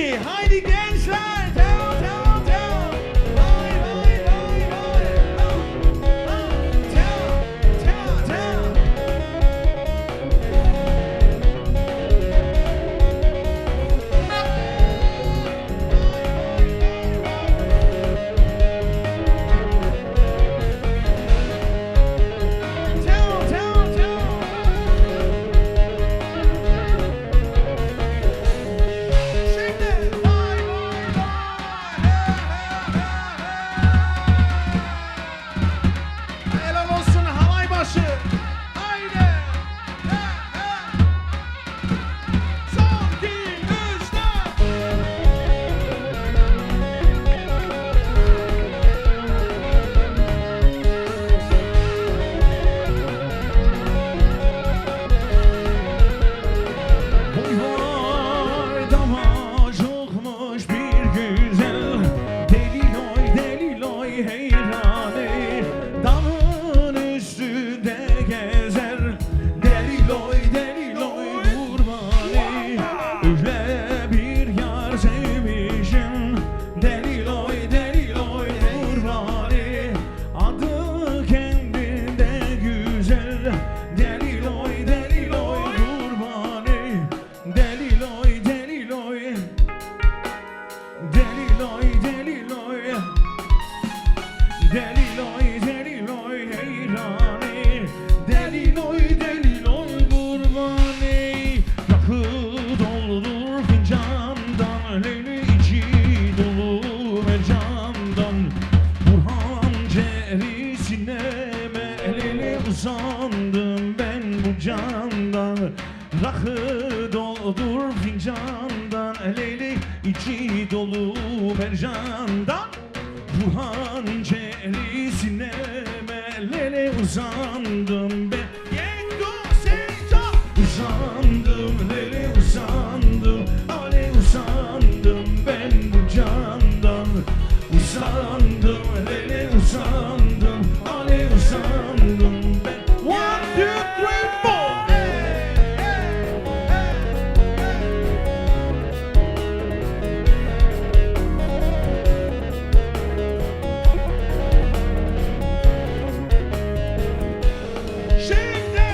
Haydi, haydi gençler. Devam, devam, devam. Vay, vay, vay, vay. Devam, devam, devam. Devam, devam, devam. Şimdi vay vay vay. Helal olsun halay başı. Haydi. Son iki, üç, dört. Vay vay damacıkmış bir güzel. Deli loy heyrane. Damın üstünde gezer. Deli loy kurbanı. Öyle bir yar sevmişim. Deli loy kurbanı. Adı kendinde güzel. Deli loy kurbanı. Deli loy Deli loy heyrani. Deli loy kurbanı. Rakı doldur fincandan. Leyli içi dolu mercandan. Burhan cerisine meleli uzandım ben bu candan. Rakı doldur fincandan. Leyli içi dolu mercandan. Burhan cerisine meleli uzandım ben. Uzandım leyli uzandım. Ali uzandım ben bu candan. Uzandım leyli uzandım. Ali uzandım ben. 1, 2, 3, 4. Şimdi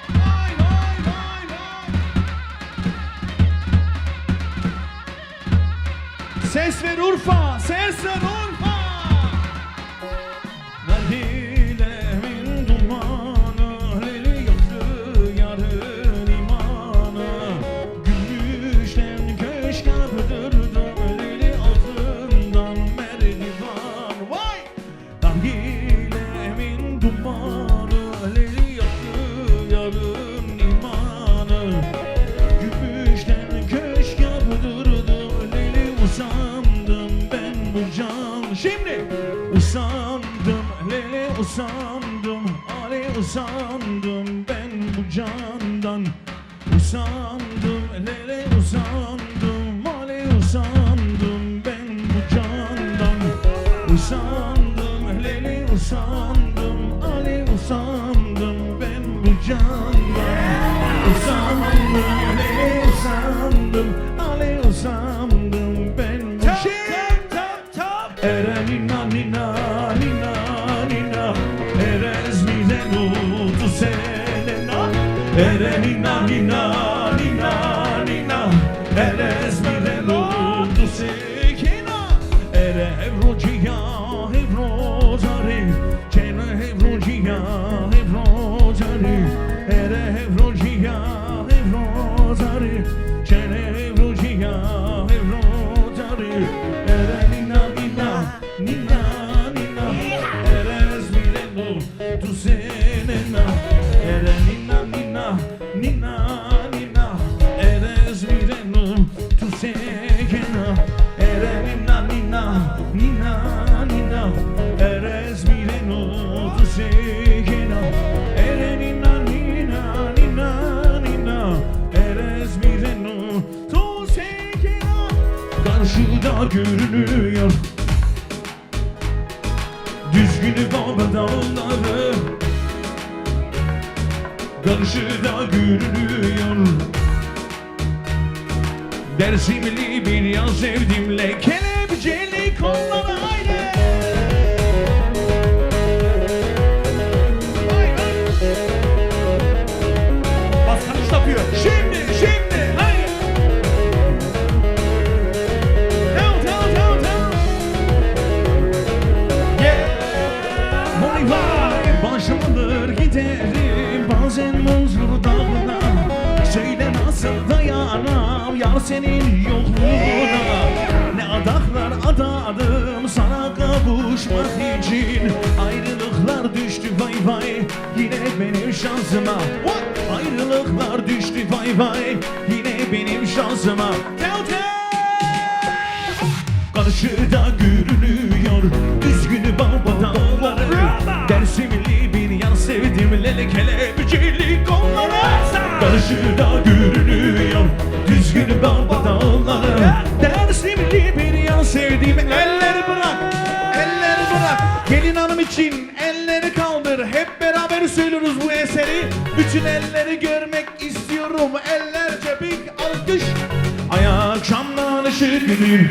vay vay vay vay. Ses ver Urfa, ses ver Urfa. Nargilemin dumanı, leli yaktı yarın imanı. Gümüşten köşk yaptırdım, leli altından merdivan. Vay! Nargilemin dumanı, leli yaktı yarın imanı. Gümüşten köşk yaptırdım, leli usandım ben bu can. Şimdi usandım, leli usandım, Ali usandım ben bu candan. Usandım, leli usandım, Ali usandım ben bu candan. Usandım, leli usandım, Ali usandım ben bu candan. Usandım, leli usandım, Ali usandım ben bu candan. Ere nina nina nina nina. Erez bize nutu senena. Ere nina nina nina nina. Erez bize nutu sekena. Ere evrocia evrozari. Cene evrocia evrozari. Ere evrocia evrozari. Cene evrocia evrozari. Ere nina nina nina nina. Erez bile nutu senena. Ere nina nina nina nina. Erez bile nutu sekena. Ere nina nina nina nina. Erez bile nutu sekena. Ere nina nina nina nina. Erez bile nutu sekena. Karşıda görünüyor düzgünü baba dağları. Karşıda görünüyor Dersimli bir yaz sevdimle kelepçeli kollara haydi. Baskan iş yapıyor. Şimdi haydi. Tell. Yeah. Vay başımdır giderim bazen muzlu dağına. Söyle nasıl dayanam yar senin yokluğuna. Ne adaklar adadım sana kavuşmak için. Ayrılıklar düştü vay yine benim şansıma. Ayrılıklar düştü vay yine benim şansıma. Tell. Karşıda görünüyor üzgün baba dağları. Dersimli bir yan sevdim lele kelepçeli kollara. Karşıda görünüyor düzgün baba dağları. Dersimli bir yan sevdim. Elleri bırak gelin hanım için elleri kaldır. Hep beraber söylüyoruz bu eseri. Bütün elleri görmek istiyorum. Ellerce bir alkış. Ay akşamdan ışık gidiyor.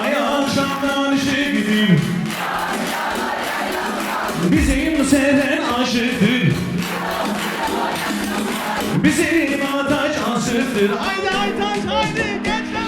Ay akşamdan ışık gidiyor. Bizim seven aşıktır. Bizim ataç asıktır. Haydi gençler.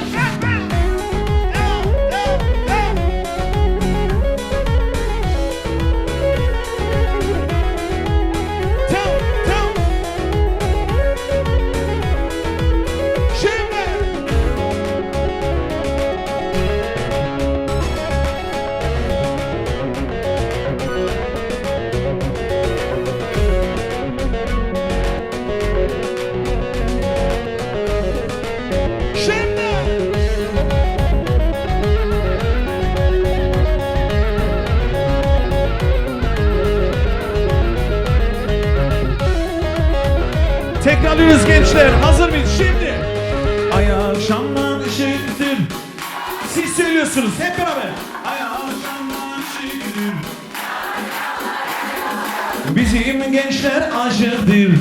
Tekrarlıyoruz gençler. Hazır mıyız? Şimdi. Ay akşamdan ışıktır. Siz söylüyorsunuz hep beraber. Ay akşamdan ışıktır. Bizim gençler aşıktır.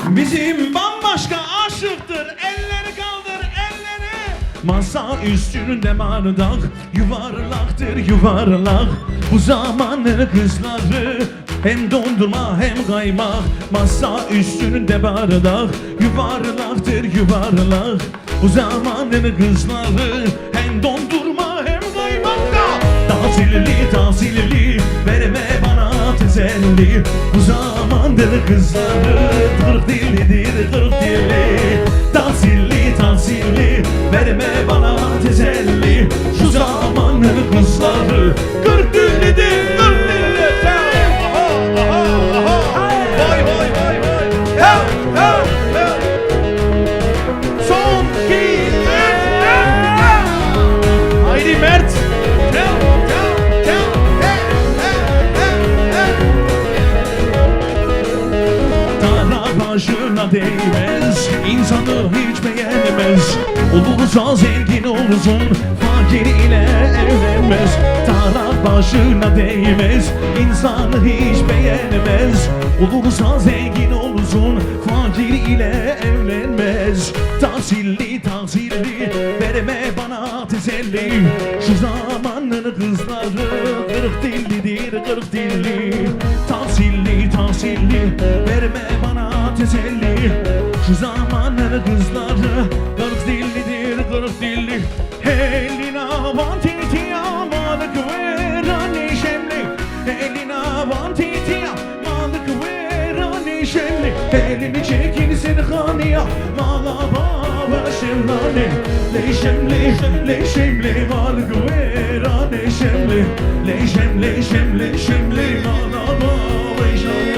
Bizim bambaşka aşıktır. Elleri kaldır elleri. Masa üstünde bardak yuvarlak. Bu zamanın kızları hem dondurma hem kaymak. Masa üstünde bardak yuvarlak. Bu zamanın kızları hem dondurma hem kaymak. Tahsilli verme bana teselli. Bu zamanın kızları kırk dillidir. Tahsilli verme bana teselli. Şu zamanın kızları kırk dillidir. Son haydi Mert. Dağlar başına değmez, insanı hiç beğenmez. Olursa zengin olursun, fakir ile evlenmez. Dağlar başına değmez, insanı hiç beğenmez. Olursa zengin olursun, fakir ile evlenmez. Tahsilli verme bana teselli. Şu zamanın kızları kırk dilli. Tahsilli verme bana teselli. Şu zamanın kızları kırk dilli. Elina vantiti amalık vera neşemli. Elina vantiti amalık vera neşemli. Elini çekilsin hanıya mala baba şemlani. Leşemli malık vera neşemli. Leşemli mala baba şemlani.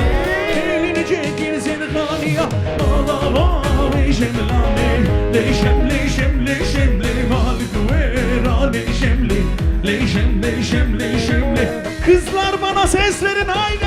Elini çekilsin hanıya mala baba şemlani. Leşemli malık vera neşemli. Kızlar bana ses verin haydi.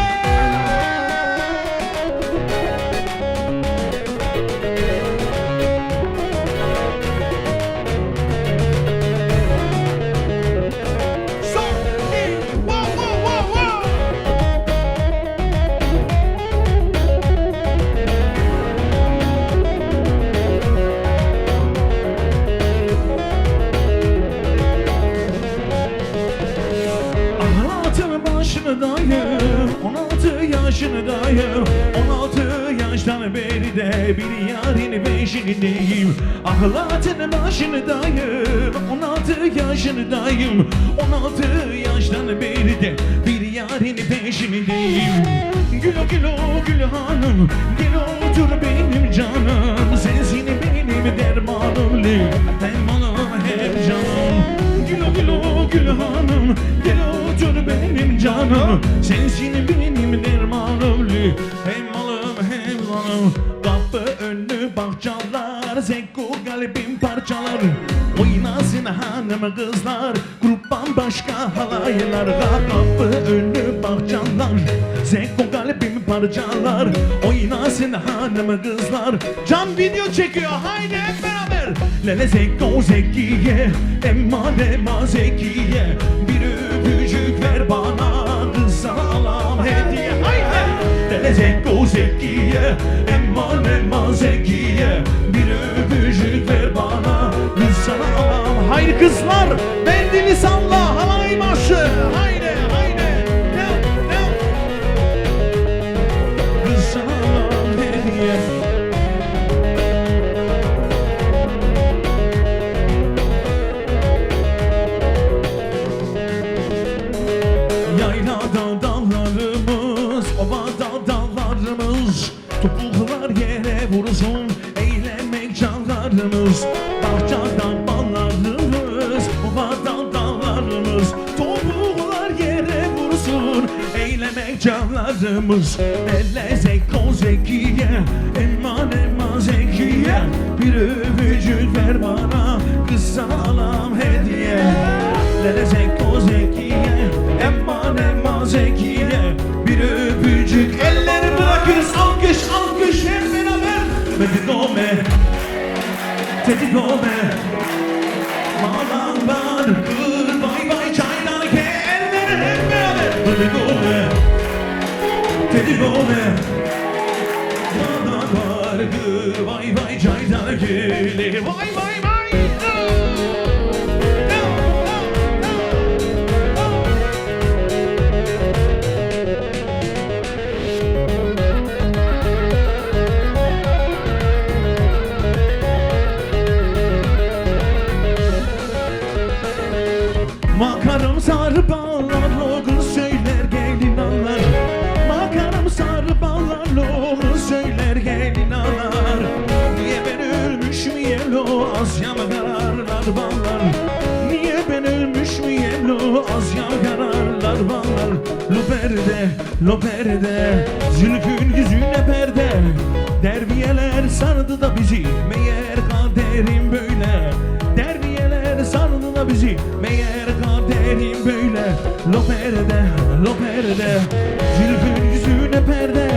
yaştan beri de bir yarın peşindeyim. Ahlatın başındayım, 16 yaşındayım. 16 yaştan beri de bir yarın peşindeyim. Gül o gül o gül hanım, gel otur benim canım. Sensin benim dermanım, hem malım hem canım. Gül o gül o gül hanım, gel otur benim canım. Sensin benim dermanım, hem malım hem canım. Kapı önü bahçalar, Zeko kalbim parçalar. Oynasın hanım kızlar, gruptan başka halaylar. Kapı önü bahçalar, Zeko kalbim parçalar. Oynasın hanım kızlar. Can video çekiyor, haydi hep beraber. Lele Zeko Zekiye, emma Zekiye. Bir öpücük ver bana, kız sana alam hediye. Haydi. Lele Zeko Zekiye, emma Zekiye. Bir öpücük ver bana, kız sana alam. Haydi kızlar, mendili salla, halay marşı. Haydi, haydi. Dev. Kız sana alam hediye. Yaylada dallarımız, ovada dallarımız. Topuklar yere vursun, eğlenmek canlarımız. Bahçada ballarımız, ovada dallarımız. Topuklar yere vursun, eğlenmek canlarımız. Elle Zeko Zekiye, emma Zekiye. Bir öpücük ver bana, kız sana alam hediye. Lele Zeko Zekiye, emma Zekiye. Bir öpücük, elleri bırakırız, alkış hep beraber. Tedi gome Malambar kır bay çaydan ke. Elleri hep beraber. Tedi gome Malambar kır bay çaydan ke. Vay. Makarım sarı ballar, loğun söyler gelin ağlar. Makarım sarı ballar, loğun söyler gelin ağlar. Niye ben ölmüş müyem lo, az yam kararlar ballar. Niye ben ölmüş müyem lo, az yam kararlar ballar. Lo perde, zülfün yüzüne perde. Derviyeler sardı da bizi, meğer kaderim böyle. Derviyeler sardı da bizi, meğer kaderim böyle. Lo perde, zülfün yüzüne perde.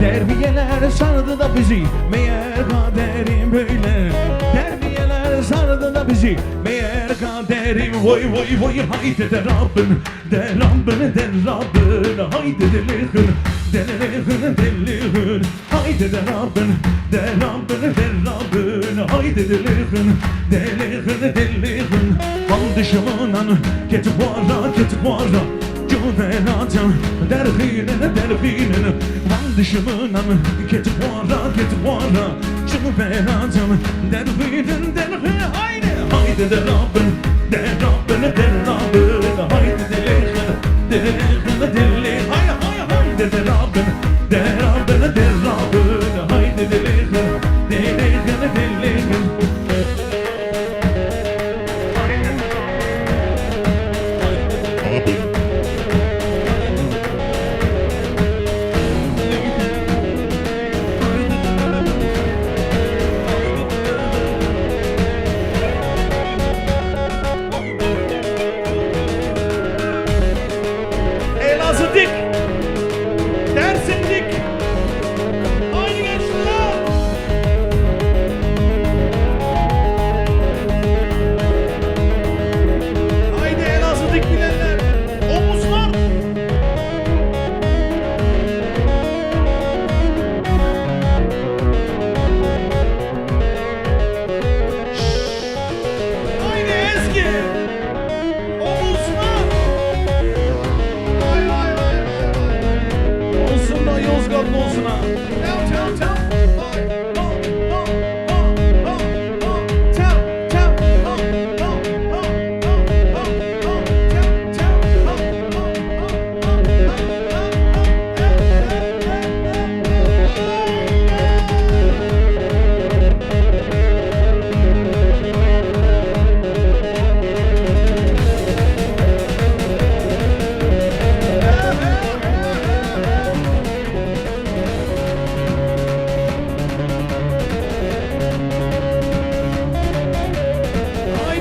Derviyeler sardı da bizi, meğer kaderim böyle. Derviyeler sardı da bizi, meğer kaderim. Vay haydi de Rabbin, haydi de lihın, haydi de Rabbin, haydi de lihın, Van dışımınan ketip vara, Cüvelatım derhinin, Van dışımınan ketip vara, Cüvelatım derhinin, haydi de Rabbin, haydi de lihın, haydi de Rabbin, haydi de lihın.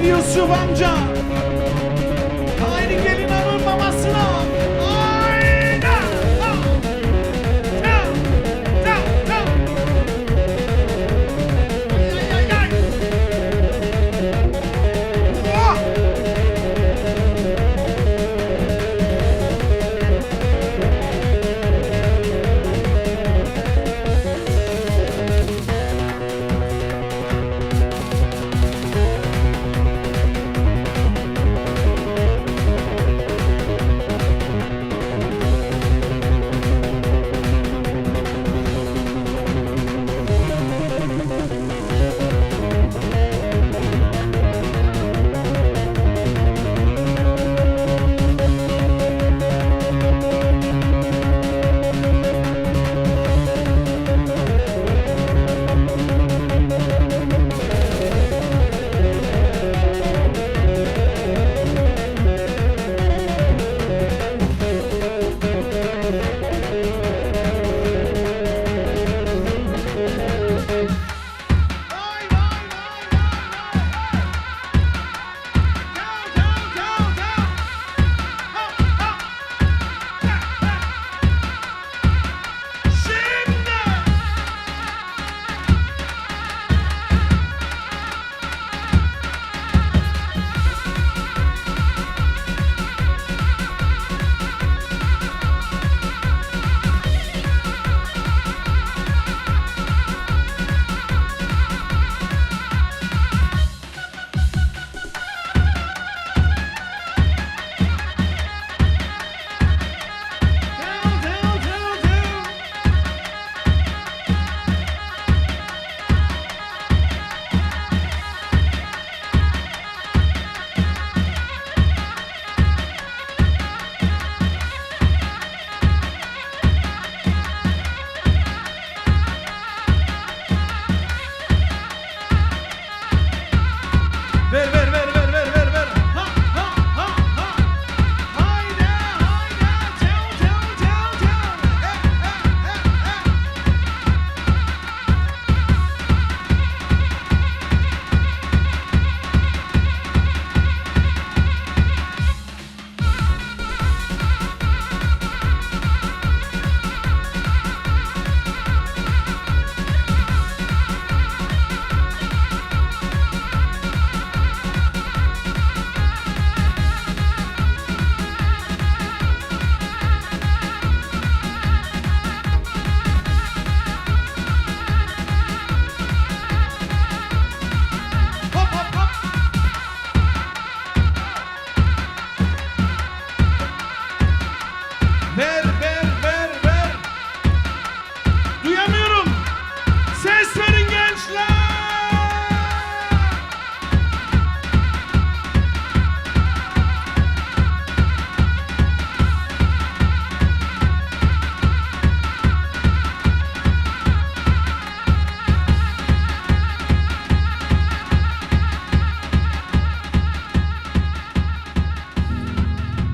Yusuf amca. Haydi gelin hanım babasına. Haydi. Ay, ay, ay. Oh.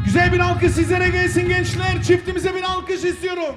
Güzel bir alkış sizlere gelsin gençler. Çiftimize bir alkış istiyorum.